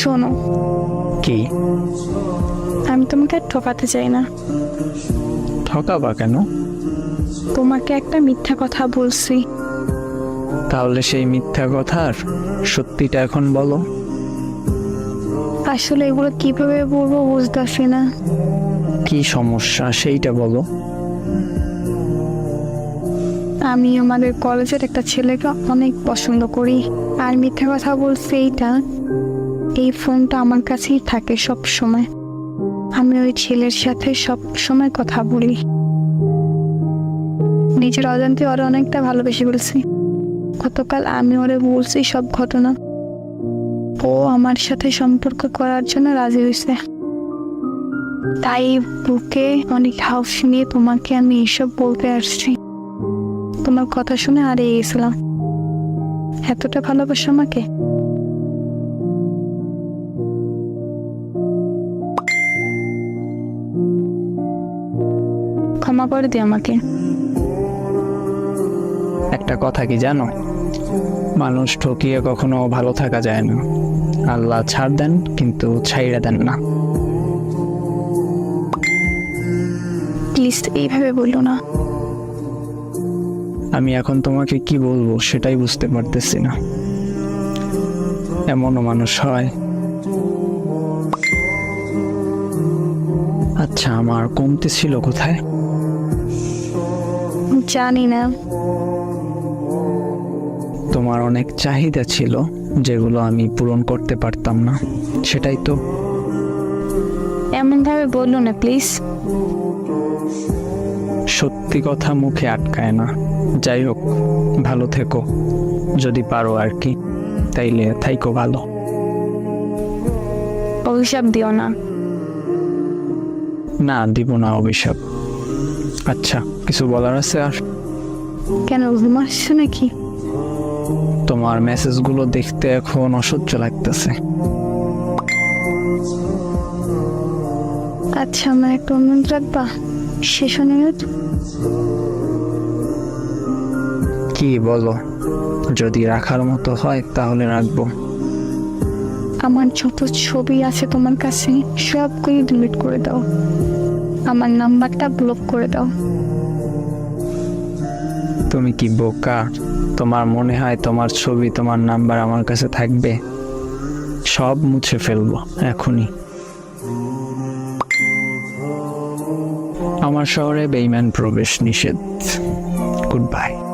শোনো, কি? আমি তোমাকে আর ঠকাতে চাই না। ঠকাবা কেন? তোমাকে একটা মিথ্যা কথা বলছি। তাহলে সেই মিথ্যা কথার সত্যিটা এখন বলো। আসলে এগুলো কিভাবে বলবো বুঝতেছি না। কি সমস্যা সেইটা বলো। আমি আমাদের কলেজের একটা ছেলেকে অনেক পছন্দ করি, আর মিথ্যা কথা বলছি এইটা, এই ফোনটা আমার কাছেই থাকে সব সময়। আমি ওই ছেলের সাথে সব সময় কথা বলি। নিজের অজান্তে ওরা অনেকটা ভালোবেসে বলছি। গতকাল আমি ওরে বলছি সব ঘটনা। ও আমার সাথে সম্পর্ক করার জন্য রাজি হয়েছে। তাই বুকে অনেক হাউস নিয়ে তোমাকে আমি এসব বলতে আসছি। তোমার কথা শুনে হারিয়ে গেছিলাম। এতটা ভালোবাসো আমাকে? ক্ষমা করে দিও আমাকে। একটা কথা কি জানো, মানুষ ঠকিয়ে কখনো ভালো থাকা যায় না। আল্লাহ ছাড় দেন কিন্তু ছাইড়া দেন না। প্লিজ এইভাবে বললো না। আমি এখন তোমাকে কি বলবো সেটাই বুঝতে পারতেছি না। এমনও মানুষ হয়। আচ্ছা, আমার কমতে ছিল কোথায়? জানি না। তোমার অনেক চাহিদা ছিল যেগুলো আমি পূরণ করতে পারতাম না, সেটাই তো। এমন ভাবে বললো না প্লিজ। সত্যি কথা মুখে আটকায় না। যাই হোক, ভালো থেকো যদি পারো আর কি। তাইলে থাইকো ভালো। অভিশাপ দিও না। না, দিব না অভিশাপ। আচ্ছা, কিছু বলার আছে আর? কেন, ঘুম আসছে নাকি? তোমার মেসেজগুলো দেখতে এখন অসহ্য লাগতেছে। আচ্ছা, আমার একটা অনুরোধ রাখবা? শেষ অনুরোধ। কি বলো? যদি রাখার মতো হয় তাহলে রাখবো। আমার যত ছবি আছে তোমার কাছে সবগুলো ডিলিট করে দাও। আমার নাম্বারটা ব্লক করে দাও। তুমি কি বোকা? তোমার মনে হয় তোমার ছবি তোমার নাম্বার আমার কাছে থাকবে? সব মুছে ফেলবো এখনই। আমার শহরে বেঈমান প্রবেশ নিষেধ। Good bye.